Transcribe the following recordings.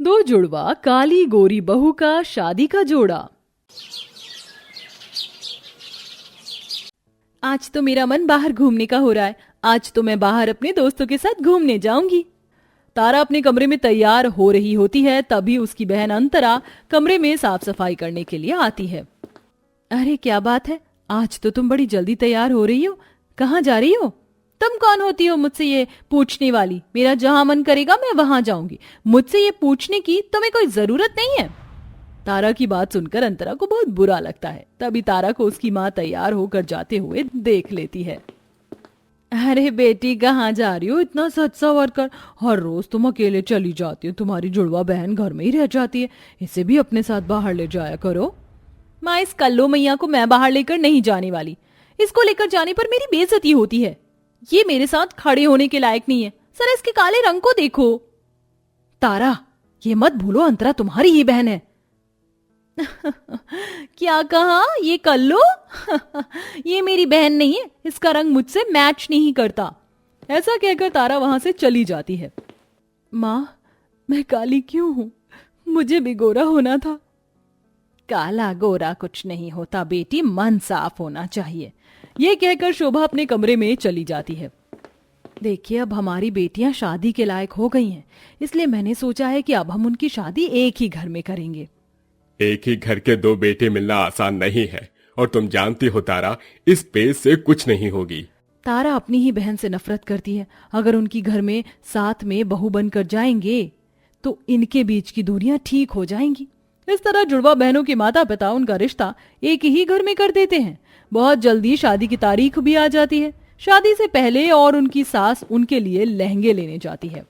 दो जुड़वा काली गोरी बहू का शादी का जोड़ा। आज तो मेरा मन बाहर घूमने का हो रहा है। आज तो मैं बाहर अपने दोस्तों के साथ घूमने जाऊंगी। तारा अपने कमरे में तैयार हो रही होती है, तभी उसकी बहन अंतरा कमरे में साफ सफाई करने के लिए आती है। अरे क्या बात है, आज तो तुम बड़ी जल्दी तैयार हो रही हो। कहाँ जा रही हो? तुम कौन होती हो मुझसे ये पूछने वाली? मेरा जहां मन करेगा मैं वहां जाऊंगी। मुझसे ये पूछने की तुम्हें कोई जरूरत नहीं है। तारा की बात सुनकर अंतरा को बहुत बुरा लगता है। तभी तारा को उसकी माँ तैयार होकर जाते हुए देख लेती है। अरे बेटी, कहाँ जा रही हो इतना सज संवर कर? हर रोज तुम अकेले चली जाती हो, तुम्हारी जुड़वा बहन घर में ही रह जाती है। इसे भी अपने साथ बाहर ले जाया करो। माँ, इस कल्लो मैया को मैं बाहर लेकर नहीं जाने वाली। इसको लेकर जाने पर मेरी बेइज्जती होती है। ये मेरे साथ खड़े होने के लायक नहीं है। सर, इसके काले रंग को देखो। तारा, ये मत भूलो अंतरा तुम्हारी ही बहन है। क्या कहा? ये कल्लो? ये मेरी बहन नहीं है, इसका रंग मुझसे मैच नहीं करता। ऐसा कहकर तारा वहां से चली जाती है। माँ, मैं काली क्यों हूं? मुझे भी गोरा होना था। काला गोरा कुछ नहीं होता बेटी, मन साफ होना चाहिए। ये कहकर शोभा अपने कमरे में चली जाती है। देखिए, अब हमारी बेटियां शादी के लायक हो गई हैं, इसलिए मैंने सोचा है कि अब हम उनकी शादी एक ही घर में करेंगे। एक ही घर के दो बेटे मिलना आसान नहीं है, और तुम जानती हो तारा, इस पेज से कुछ नहीं होगी। तारा अपनी ही बहन से नफरत करती है। अगर उनकी घर में साथ में बहू बनकर जाएंगे तो इनके बीच की दूरियां ठीक हो जाएंगी। इस तरह जुड़वा बहनों के माता पिता उनका रिश्ता एक ही घर में कर देते हैं। बहुत जल्दी शादी की तारीख भी आ जाती है। शादी से पहले और उनकी सास उनके लिए लहंगे लेने जाती है।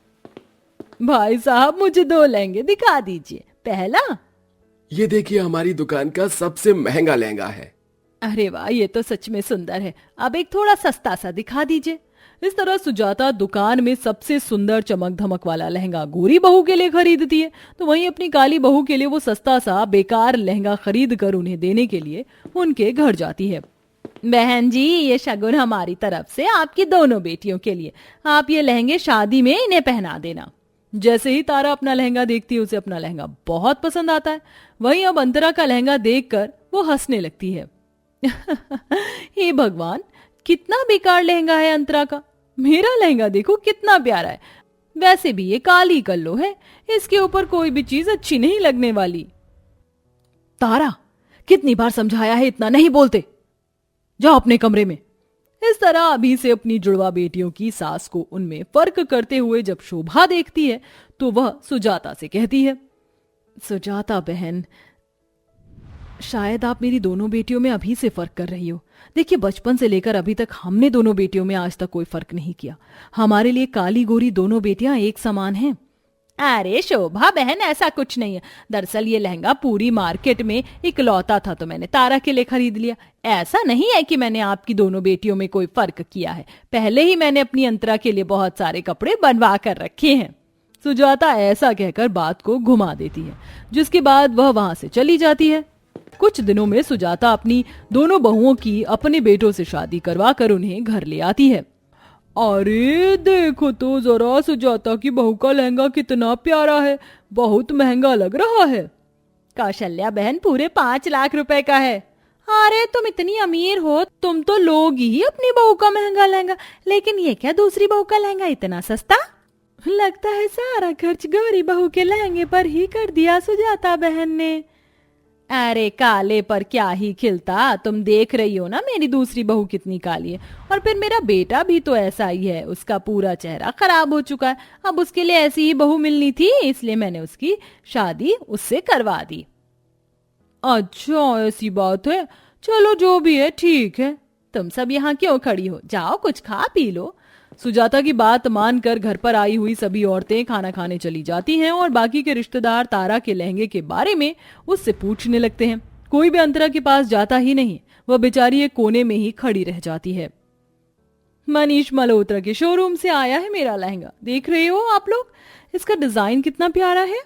भाई साहब, मुझे 2 लहंगे दिखा दीजिए। पहला, ये देखिए, हमारी दुकान का सबसे महंगा लहंगा है। अरे वाह, ये तो सच में सुंदर है। अब एक थोड़ा सस्ता सा दिखा दीजिए। इस तरह सुजाता दुकान में सबसे सुंदर चमक धमक वाला लहंगा गोरी बहू के लिए खरीदती है, तो वहीं अपनी काली बहू के लिए वो सस्ता सा बेकार लहंगा खरीद कर उन्हें देने के लिए उनके घर जाती है। बहन जी, ये शगुन हमारी तरफ से आपकी दोनों बेटियों के लिए। आप ये लहंगे शादी में इन्हें पहना देना। जैसे ही तारा अपना लहंगा देखती है, उसे अपना लहंगा बहुत पसंद आता है। वहीं अब अंतरा का लहंगा देखकर वो हंसने लगती है। हे भगवान, कितना बेकार लहंगा है अंतरा का। मेरा लहंगा देखो कितना प्यारा है। वैसे भी ये काली कल्लो है, इसके ऊपर कोई भी चीज अच्छी नहीं लगने वाली। तारा, कितनी बार समझाया है, इतना नहीं बोलते। जाओ अपने कमरे में। इस तरह अभी से अपनी जुड़वा बेटियों की सास को उनमें फर्क करते हुए जब शोभा देखती है तो वह सुजाता से कहती है, सुजाता बहन, शायद आप मेरी दोनों बेटियों में अभी से फर्क कर रही हो। देखिए, बचपन से लेकर अभी तक हमने दोनों बेटियों में आज तक कोई फर्क नहीं किया। हमारे लिए काली गोरी दोनों बेटियां एक समान हैं। अरे शोभा बहन, ऐसा कुछ नहीं है। दरअसल ये लहंगा पूरी मार्केट में इकलौता था, तो मैंने तारा के लिए खरीद लिया। ऐसा नहीं है कि मैंने आपकी दोनों बेटियों में कोई फर्क किया है। पहले ही मैंने अपनी अंतरा के लिए बहुत सारे कपड़े बनवा कर रखे हैं। सुजाता ऐसा कहकर बात को घुमा देती है, जिसके बाद वह वहां से चली जाती है। कुछ दिनों में सुजाता अपनी दोनों बहुओं की अपने बेटों से शादी करवा कर उन्हें घर ले आती है। अरे देखो तो जरा, सुजाता की बहू का लहंगा कितना प्यारा है, बहुत महंगा लग रहा है। कौशल्या बहन, पूरे 5 लाख रुपए का है। अरे तुम इतनी अमीर हो, तुम तो लोगी ही अपनी बहू का महंगा लहंगा, लेकिन ये क्या, दूसरी बहू का लहंगा इतना सस्ता? लगता है सारा खर्च गौरी बहू के लहंगे पर ही कर दिया सुजाता बहन ने। अरे काले पर क्या ही खिलता, तुम देख रही हो ना मेरी दूसरी बहू कितनी काली है। और फिर मेरा बेटा भी तो ऐसा ही है, उसका पूरा चेहरा खराब हो चुका है। अब उसके लिए ऐसी ही बहू मिलनी थी, इसलिए मैंने उसकी शादी उससे करवा दी। अच्छा, ऐसी बात है। चलो, जो भी है ठीक है। तुम सब यहाँ क्यों खड़ी हो? जाओ कुछ खा पी लो। सुजाता की बात मानकर घर पर आई हुई सभी औरतें खाना खाने चली जाती हैं और बाकी के रिश्तेदार तारा के लहंगे के बारे में उससे पूछने लगते हैं। कोई भी अंतरा के पास जाता ही नहीं, वह बेचारी एक कोने में ही खड़ी रह जाती है। मनीष मल्होत्रा के शोरूम से आया है मेरा लहंगा, देख रहे हो आप लोग, इसका डिजाइन कितना प्यारा है।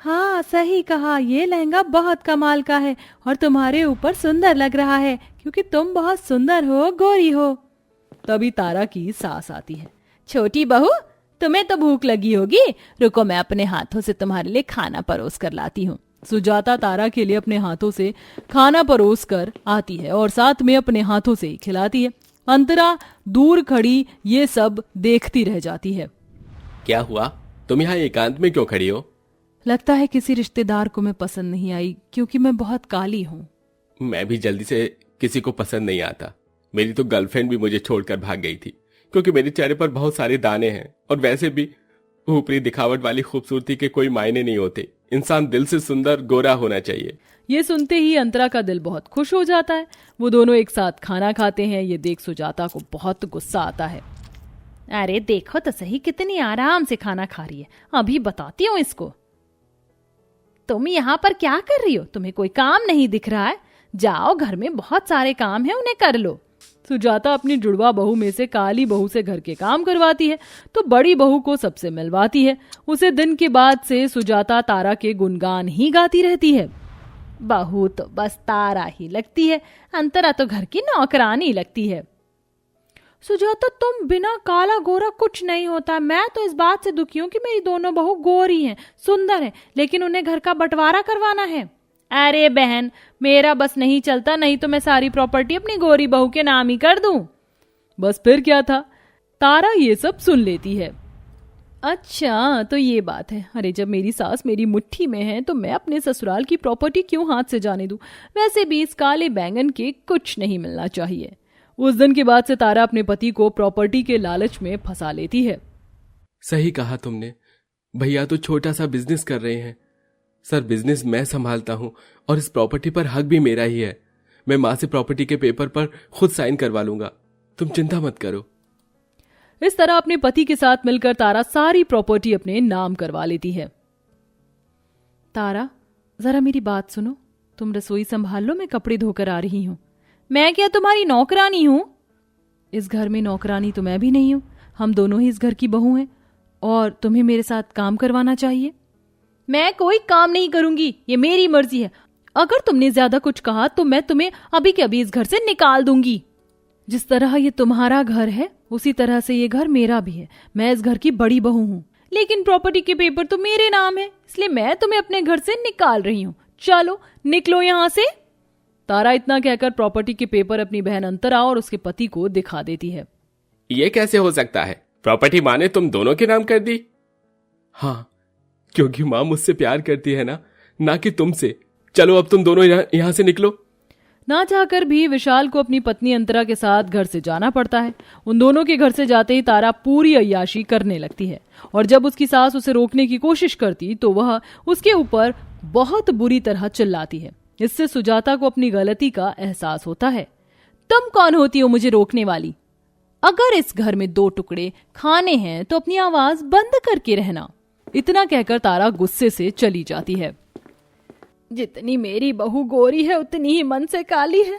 हाँ, सही कहा, ये लहंगा बहुत कमाल का है और तुम्हारे ऊपर सुंदर लग रहा है, क्योंकि तुम बहुत सुंदर हो, गोरी हो। तभी तारा की सास आती है। छोटी बहू, तुम्हें तो भूख लगी होगी, रुको मैं अपने हाथों से तुम्हारे लिए खाना परोस कर लाती हूँ। सुजाता तारा के लिए अपने हाथों से खाना परोस कर आती है और साथ में अपने हाथों से ही खिलाती है। अंतरा दूर खड़ी ये सब देखती रह जाती है। क्या हुआ, तुम यहाँ एकांत में क्यों खड़ी हो? लगता है किसी रिश्तेदार को मैं पसंद नहीं आई, क्योंकि मैं बहुत काली हूँ। मैं भी जल्दी से किसी को पसंद नहीं आता। मेरी तो गर्लफ्रेंड भी मुझे छोड़कर भाग गई थी, क्योंकि मेरे चेहरे पर बहुत सारे दाने हैं और वैसे भी ऊपरी दिखावट वाली खूबसूरती के कोई मायने नहीं होते। इंसान दिल से सुंदर गोरा होना चाहिए। ये सुनते ही अंतरा का दिल बहुत खुश हो जाता है। वो दोनों एक साथ खाना खाते हैं। ये देख सुजाता को बहुत गुस्सा आता है। अरे देखो तो सही, कितनी आराम से खाना खा रही है, अभी बताती हूँ इसको। तुम यहाँ पर क्या कर रही हो? तुम्हें कोई काम नहीं दिख रहा है? जाओ, घर में बहुत सारे काम है, उन्हें कर लो। सुजाता अपनी जुड़वा बहू में से काली बहू से घर के काम करवाती है तो बड़ी बहू को सबसे मिलवाती है। उसे दिन के बाद से सुजाता तारा के गुणगान ही गाती रहती है। बहू तो बस तारा ही लगती है, अंतरा तो घर की नौकरानी लगती है। सुजाता, तुम बिना काला गोरा कुछ नहीं होता। मैं तो इस बात से दुखी हूं कि मेरी दोनों बहू गोरी हैं, सुंदर हैं, लेकिन उन्हें घर का बंटवारा करवाना है। अरे बहन, मेरा बस नहीं चलता, नहीं तो मैं सारी प्रॉपर्टी अपनी गोरी बहू के नाम ही कर दूं। बस फिर क्या था, तारा ये सब सुन लेती है। अच्छा तो ये बात है। अरे जब मेरी सास मेरी मुट्ठी में है तो मैं अपने ससुराल की प्रॉपर्टी क्यों हाथ से जाने दूं? वैसे भी इस काले बैंगन के कुछ नहीं मिलना चाहिए। उस दिन के बाद से तारा अपने पति को प्रॉपर्टी के लालच में फंसा लेती है। सही कहा तुमने, भैया तो छोटा सा बिजनेस कर रहे हैं। सर, बिजनेस मैं संभालता हूं और इस प्रॉपर्टी पर हक भी मेरा ही है। मैं मां से प्रॉपर्टी के पेपर पर खुद साइन करवा लूंगा, तुम चिंता मत करो। इस तरह अपने पति के साथ मिलकर तारा सारी प्रॉपर्टी अपने नाम करवा लेती है। तारा, जरा मेरी बात सुनो, तुम रसोई संभाल लो, मैं कपड़े धोकर आ रही हूं। मैं क्या तुम्हारी नौकरानी हूं? इस घर में नौकरानी तो मैं भी नहीं हूं, हम दोनों ही इस घर की बहू हैं और तुम्हें मेरे साथ काम करवाना चाहिए। मैं कोई काम नहीं करूंगी, ये मेरी मर्जी है। अगर तुमने ज्यादा कुछ कहा तो मैं तुम्हें अभी के अभी इस घर से निकाल दूंगी। जिस तरह ये तुम्हारा घर है उसी तरह से ये घर मेरा भी है। मैं इस घर की बड़ी बहू हूँ, लेकिन प्रॉपर्टी के पेपर तो मेरे नाम है, इसलिए मैं तुम्हें अपने घर से निकाल रही हूँ। चलो निकलो यहाँ से। तारा इतना कहकर प्रॉपर्टी के पेपर अपनी बहन अंतरा और उसके पति को दिखा देती है। ये कैसे हो सकता है? प्रॉपर्टी माँ ने तुम दोनों के नाम कर दी? हाँ, क्योंकि माँ मुझसे प्यार करती है ना कि तुमसे। चलो अब तुम दोनों यहाँ से निकलो। ना चाहकर भी विशाल को अपनी पत्नी अंतरा के साथ घर से जाना पड़ता है। उन दोनों के घर से जाते ही तारा पूरी अय्याशी करने लगती है और जब उसकी सास उसे रोकने की कोशिश करती तो वह उसके ऊपर बहुत बुरी तरह चिल्लाती है। इससे सुजाता को अपनी गलती का एहसास होता है। तुम कौन होती हो मुझे रोकने वाली? अगर इस घर में 2 टुकड़े खाने हैं तो अपनी आवाज बंद करके रहना। इतना कहकर तारा गुस्से से चली जाती है। जितनी मेरी बहू गोरी है उतनी ही मन से काली है।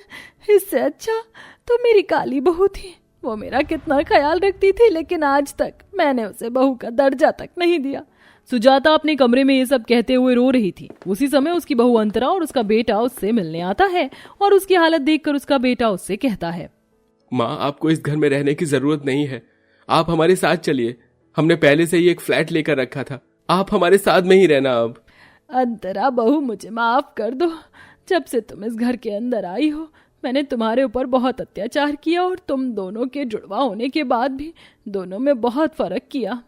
इससे अच्छा तो मेरी काली बहू थी। वो मेरा कितना ख्याल रखती थी, लेकिन आज तक मैंने उसे बहू का दर्जा तक नहीं दिया। सुजाता अपने कमरे में ये सब कहते हुए रो रही थी। उसी समय उसकी बहू अंतरा और उसका बेटा उससे मिलने आता है और उसकी हालत देखकर उसका बेटा उससे कहता है, माँ, आपको इस घर में रहने की जरूरत नहीं है, आप हमारे साथ चलिए। हमने पहले से ही एक फ्लैट लेकर रखा था, आप हमारे साथ में ही रहना अब। अंतरा बहू, मुझे माफ कर दो। जब से तुम इस घर के अंदर आई हो मैंने तुम्हारे ऊपर बहुत अत्याचार किया और तुम दोनों के जुड़वा होने के बाद भी दोनों में बहुत फर्क किया।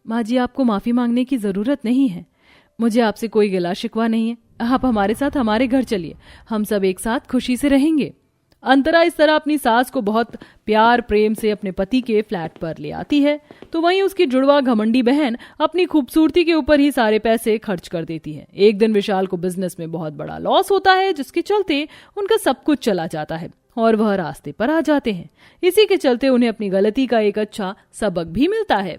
माँ जी, आपको माफी मांगने की जरूरत नहीं है। मुझे आपसे कोई गिला शिकवा नहीं है। आप हमारे साथ हमारे घर चलिए, हम सब एक साथ खुशी से रहेंगे। अंतरा इस तरह अपनी सास को बहुत प्यार प्रेम से अपने पति के फ्लैट पर ले आती है तो वहीं उसकी जुड़वा घमंडी बहन अपनी खूबसूरती के ऊपर ही सारे पैसे खर्च कर देती है। एक दिन विशाल को बिजनेस में बहुत बड़ा लॉस होता है, जिसके चलते उनका सब कुछ चला जाता है और वह रास्ते पर आ जाते हैं। इसी के चलते उन्हें अपनी गलती का एक अच्छा सबक भी मिलता है।